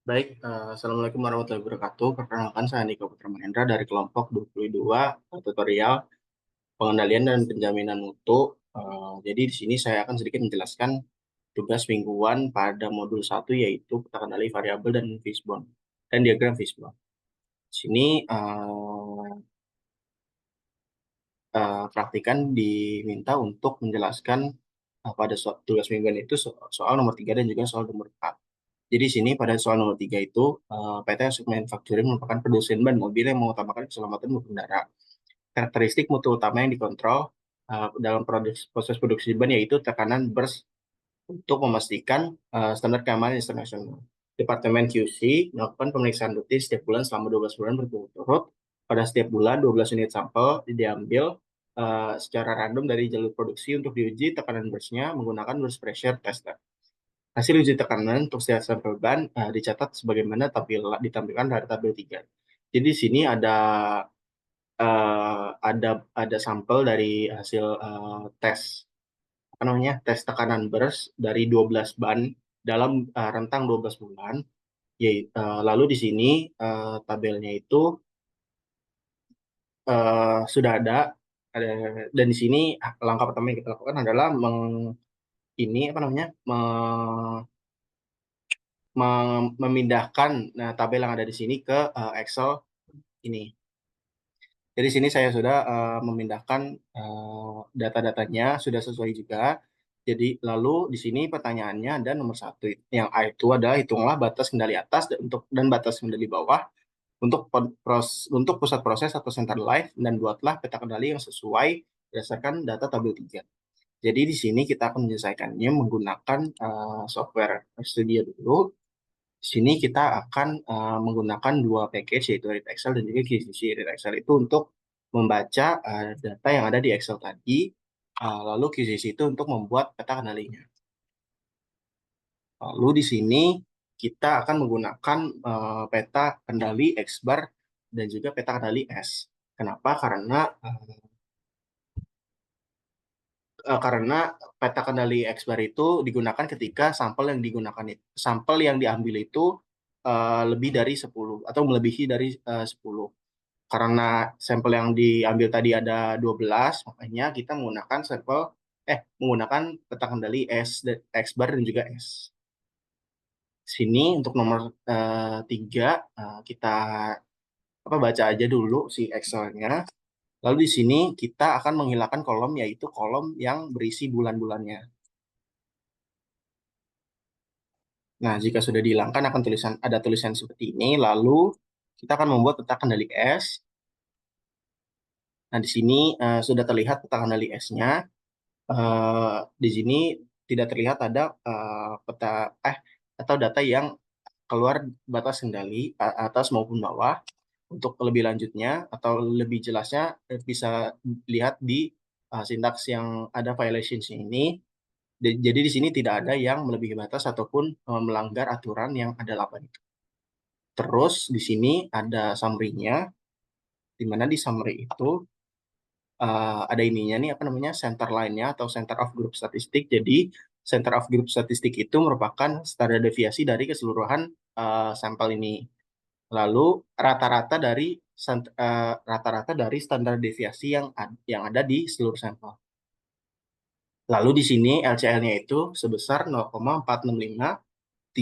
Baik, assalamualaikum warahmatullahi wabarakatuh. Perkenalkan saya Andika Putra Mahendra dari kelompok 22 tutorial pengendalian dan penjaminan mutu. Jadi di sini saya akan sedikit menjelaskan tugas mingguan pada modul 1 yaitu peta kendali variabel dan fishbone dan diagram fishbone. Di sini praktikan diminta untuk menjelaskan pada tugas mingguan itu soal nomor 3 dan juga soal nomor 4. Jadi di sini pada soal nomor 3 itu, PT Asuk Manufacturing merupakan produsen ban mobil yang mengutamakan keselamatan pengendara. Karakteristik mutu utama yang dikontrol dalam proses produksi ban yaitu tekanan burst untuk memastikan standar keamanan internasional. Departemen QC melakukan pemeriksaan rutin setiap bulan selama 12 bulan berturut-turut. Pada setiap bulan, 12 unit sampel diambil secara random dari jalur produksi untuk diuji tekanan burstnya menggunakan burst pressure tester. Hasil uji tekanan untuk setiap sampel ban dicatat sebagaimana ditampilkan pada tabel 3. Jadi di sini ada sampel dari hasil tes apa namanya tes tekanan burst dari 12 ban dalam rentang 12 bulan. Lalu di sini tabelnya itu sudah ada dan di sini langkah pertama yang kita lakukan adalah ini apa namanya memindahkan tabel yang ada di sini ke Excel ini. Jadi sini saya sudah memindahkan data-datanya sudah sesuai juga. Jadi lalu di sini pertanyaannya ada nomor satu yang A itu adalah hitunglah batas kendali atas dan batas kendali bawah untuk pusat proses atau center life dan buatlah peta kendali yang sesuai berdasarkan data tabel 3. Jadi di sini kita akan menyelesaikannya menggunakan software Studio dulu. Di sini kita akan menggunakan dua package yaitu Read Excel dan juga QCC. Read Excel itu untuk membaca data yang ada di Excel tadi, lalu QCC itu untuk membuat peta kendalinya. Lalu di sini kita akan menggunakan peta kendali X bar dan juga peta kendali S. Kenapa? Karena peta kendali X bar itu digunakan ketika sampel yang diambil itu lebih dari 10 atau melebihi dari 10. Karena sampel yang diambil tadi ada 12, makanya kita menggunakan peta kendali X bar dan juga S. Sini untuk nomor 3 kita baca aja dulu si Excel-nya. Lalu di sini kita akan menghilangkan kolom yaitu kolom yang berisi bulan-bulannya. Nah, jika sudah dihilangkan akan ada tulisan seperti ini. Lalu kita akan membuat peta kendali S. Nah, di sini sudah terlihat peta kendali S-nya. Di sini tidak terlihat ada peta atau data yang keluar batas kendali atas maupun bawah. Untuk lebih lanjutnya atau lebih jelasnya bisa lihat di sintaks yang ada violations ini. Jadi di sini tidak ada yang melebihi batas ataupun melanggar aturan yang ada 8 itu. Terus di sini ada summary-nya, di mana di summary itu ada ininya nih apa namanya center line-nya atau center of group statistik. Jadi center of group statistik itu merupakan standar deviasi dari keseluruhan sampel ini. Lalu rata-rata dari standar deviasi yang ada di seluruh sampel. Lalu di sini LCL-nya itu sebesar 0,4653684,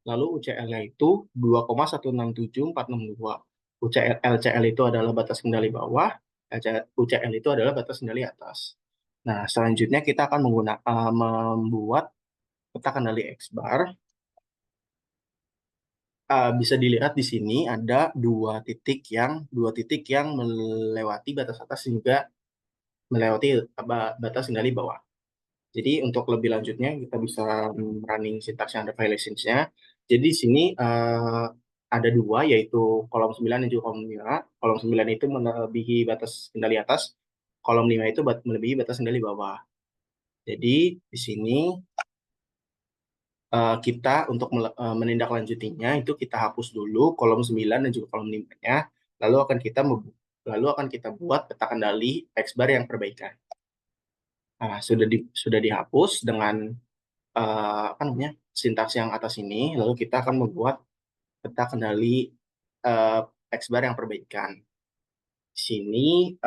lalu UCL-nya itu 2,167462. LCL itu adalah batas kendali bawah, UCL itu adalah batas kendali atas. Nah, selanjutnya kita akan membuat peta kendali X bar. Bisa dilihat di sini ada dua titik yang melewati batas atas juga melewati batas kendali bawah. Jadi untuk lebih lanjutnya kita bisa running syntax yang ada violations-nya. Jadi di sini ada dua yaitu kolom 9 dan juga kolom 5. Kolom 9 itu melebihi batas kendali atas, kolom 5 itu melebihi batas kendali bawah. Jadi di sini kita untuk menindaklanjutinya itu kita hapus dulu kolom 9 dan juga kolom 5-nya, lalu akan kita buat peta kendali X bar yang perbaikan. Nah, sudah dihapus dengan apa namanya, sintaks yang atas ini, lalu kita akan membuat peta kendali X bar yang perbaikan. Di sini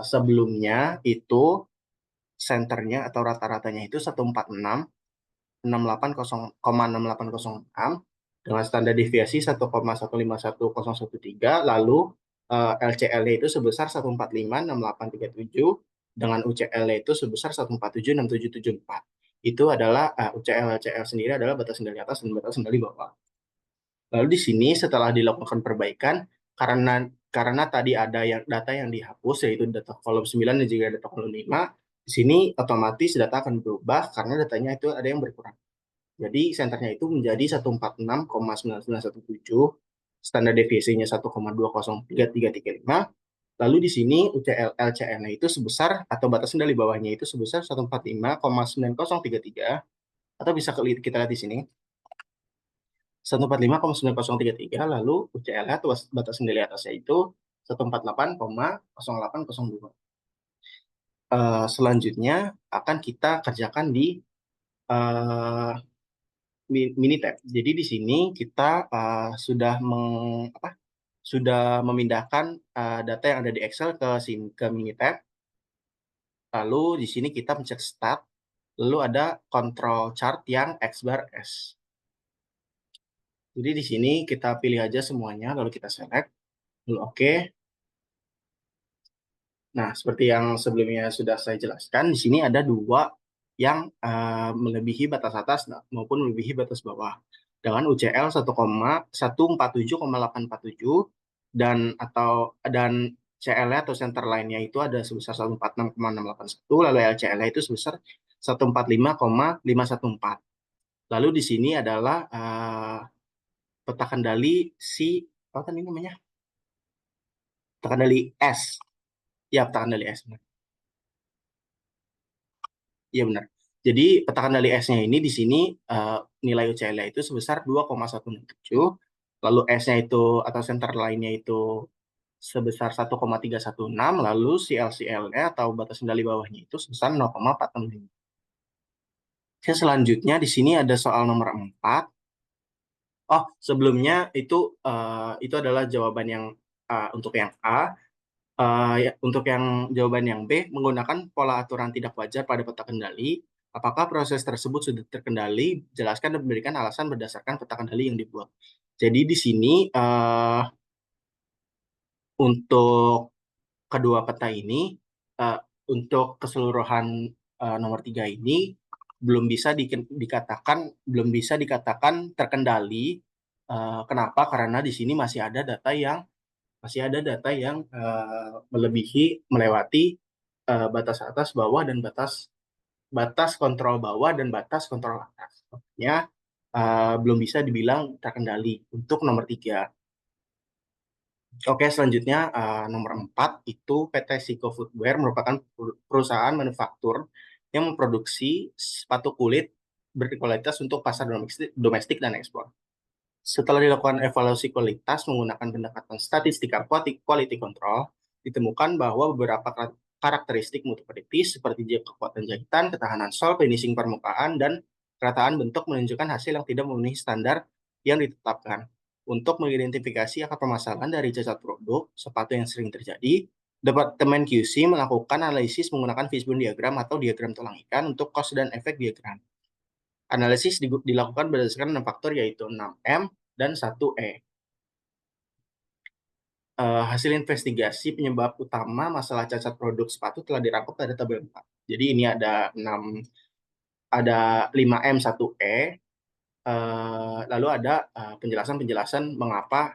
sebelumnya itu senternya atau rata-ratanya itu 146,680,680,680 dengan standar deviasi 1,151,113, lalu LCL-nya itu sebesar 145,6837 dengan UCL-nya itu sebesar 147,6774. Itu adalah UCL LCL sendiri adalah batas kendali atas dan batas kendali bawah. Lalu di sini setelah dilakukan perbaikan, karena tadi ada data yang dihapus, yaitu data kolom 9 dan juga data kolom 5, di sini otomatis data akan berubah karena datanya itu ada yang berkurang. Jadi senternya itu menjadi 146,9917, standar deviasinya 1,203335, lalu di sini UCL LCN-nya itu sebesar, atau batas kendali bawahnya itu sebesar 145,9033, atau bisa kita lihat di sini 145,9033, lalu UCL atau batas kendali atasnya itu 148,0802. Selanjutnya akan kita kerjakan di Minitab. Jadi di sini kita sudah memindahkan data yang ada di Excel ke Minitab. Lalu di sini kita mencet Start, lalu ada Control Chart yang X bar S. Jadi di sini kita pilih aja semuanya, lalu kita select, lalu oke. Nah, seperti yang sebelumnya sudah saya jelaskan, di sini ada dua yang melebihi batas atas maupun melebihi batas bawah. Dengan UCL 1,147,847 dan CL-nya atau center line-nya itu ada sebesar 146,681, lalu LCL-nya itu sebesar 145,514. Lalu di sini adalah peta kendali apa tadi namanya? Peta kendali S. Ya, peta kendali S. Iya benar. Jadi peta kendali S-nya ini di sini nilai UCL-nya itu sebesar 2,167, lalu S-nya itu atau center line-nya itu sebesar 1,316, lalu CLCL-nya atau batas kendali bawahnya itu sebesar 0,465. Oke, selanjutnya di sini ada soal nomor 4. Oh, sebelumnya itu adalah jawaban yang untuk yang A. Untuk yang jawaban yang B, menggunakan pola aturan tidak wajar pada peta kendali, apakah proses tersebut sudah terkendali? Jelaskan dan memberikan alasan berdasarkan peta kendali yang dibuat. Jadi di sini untuk kedua peta ini, untuk keseluruhan nomor 3 ini belum bisa dikatakan terkendali. Kenapa? Karena di sini masih ada data yang melewati batas atas bawah dan batas kontrol bawah dan batas kontrol atas. Makanya belum bisa dibilang terkendali untuk nomor 3. Oke, selanjutnya nomor 4 itu PT Siko Footwear merupakan perusahaan manufaktur yang memproduksi sepatu kulit berkualitas untuk pasar domestik dan ekspor. Setelah dilakukan evaluasi kualitas menggunakan pendekatan statistika quality control, ditemukan bahwa beberapa karakteristik mutu prediktif seperti kekuatan jahitan, ketahanan sol, finishing permukaan, dan kerataan bentuk menunjukkan hasil yang tidak memenuhi standar yang ditetapkan. Untuk mengidentifikasi akar permasalahan dari cacat produk sepatu yang sering terjadi, Departemen QC melakukan analisis menggunakan fishbone diagram atau diagram tulang ikan untuk cost dan efek diagram. Analisis dilakukan berdasarkan 6 faktor, yaitu 6M dan 1E. Hasil investigasi penyebab utama masalah cacat produk sepatu telah dirangkum pada tabel 4. Jadi ini ada 5M 1E, lalu ada penjelasan-penjelasan mengapa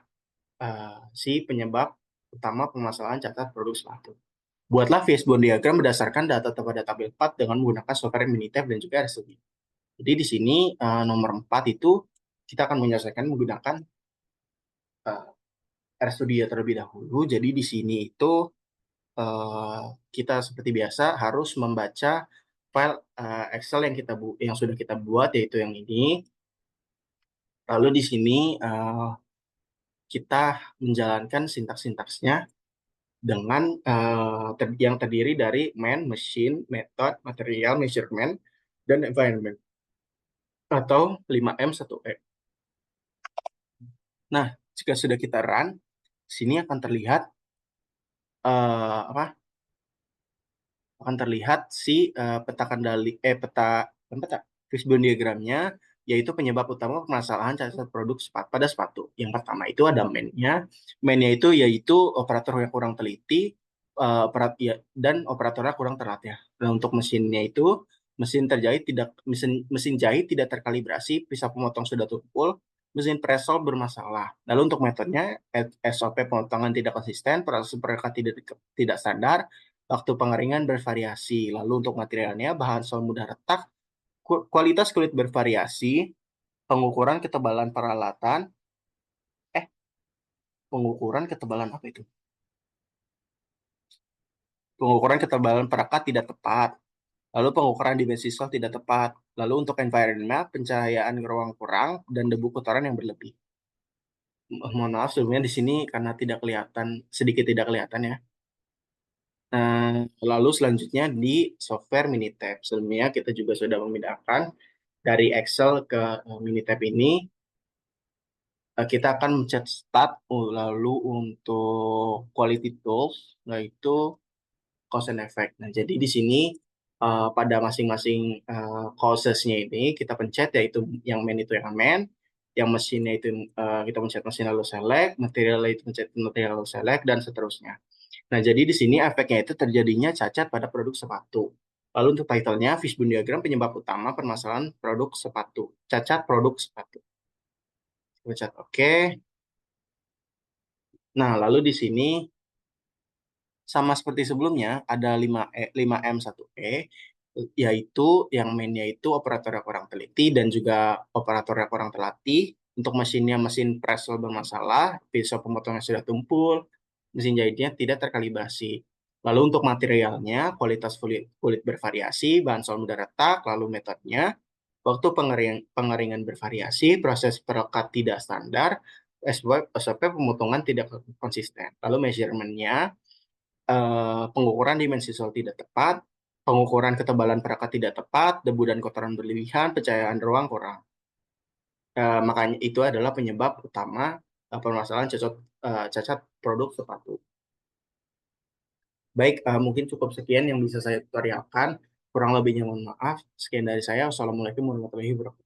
si penyebab utama permasalahan cacat produk sepatu. Buatlah fishbone diagram berdasarkan data pada tabel 4 dengan menggunakan software Minitab dan juga RStudio. Jadi di sini nomor 4 itu kita akan menyelesaikan menggunakan RStudio terlebih dahulu. Jadi di sini itu kita seperti biasa harus membaca file Excel yang sudah kita buat, yaitu yang ini. Lalu di sini kita menjalankan sintaks-sintaksnya dengan yang terdiri dari main, machine, method, material, measurement, dan environment. atau 5M1E. Nah, jika sudah kita run, sini akan terlihat apa? Akan terlihat si peta kendali bukan peta fishbone diagramnya, yaitu penyebab utama permasalahan cacat produk pada sepatu. Yang pertama itu ada main-nya. Main-nya itu yaitu operator yang kurang teliti, dan operatornya kurang terlatih. Nah, untuk mesinnya itu mesin jahit tidak terkalibrasi, pisau pemotong sudah tumpul, mesin presol bermasalah. Lalu untuk metodenya, SOP pemotongan tidak konsisten, proses perekat tidak standar, waktu pengeringan bervariasi. Lalu untuk materialnya, bahan sol mudah retak, kualitas kulit bervariasi, pengukuran ketebalan peralatan, eh, pengukuran ketebalan apa itu? Pengukuran ketebalan perekat tidak tepat. Lalu pengukuran dimensi sol tidak tepat. Lalu untuk environment, pencahayaan ruang kurang, dan debu kotoran yang berlebih. Mohon maaf sebelumnya di sini karena tidak kelihatan, sedikit tidak kelihatan ya. Nah, lalu selanjutnya di software Minitab. Sebelumnya kita juga sudah memindahkan dari Excel ke Minitab ini. Kita akan mencet start, lalu untuk quality tools, yaitu cause and effect. Nah, jadi di sini pada masing-masing causesnya ini kita pencet, yaitu yang main itu yang main, yang mesinnya itu kita pencet mesin lalu select, material itu pencet material lalu select, dan seterusnya. Nah, jadi di sini efeknya itu terjadinya cacat pada produk sepatu. Lalu untuk title-nya, Fishbone Diagram penyebab utama permasalahan produk sepatu. Cacat produk sepatu. Pencet OK. Nah, lalu di sini sama seperti sebelumnya, ada 5M1E, yaitu yang mainnya itu operator yang kurang teliti dan juga operator yang kurang terlatih. Untuk mesinnya, mesin pressel bermasalah, pisau pemotongnya sudah tumpul, mesin jahitnya tidak terkalibrasi. Lalu untuk materialnya, kualitas kulit bervariasi, bahan sol mudah retak, lalu metodenya, waktu pengeringan bervariasi, proses perekat tidak standar, SOP pemotongan tidak konsisten. Lalu measurementnya, pengukuran dimensi sol tidak tepat, pengukuran ketebalan perekat tidak tepat, debu dan kotoran berlebihan, pencahayaan ruang kurang. Makanya itu adalah penyebab utama permasalahan cacat produk sepatu. Baik, mungkin cukup sekian yang bisa saya tutorialkan. Kurang lebihnya mohon maaf. Sekian dari saya. Wassalamualaikum warahmatullahi wabarakatuh.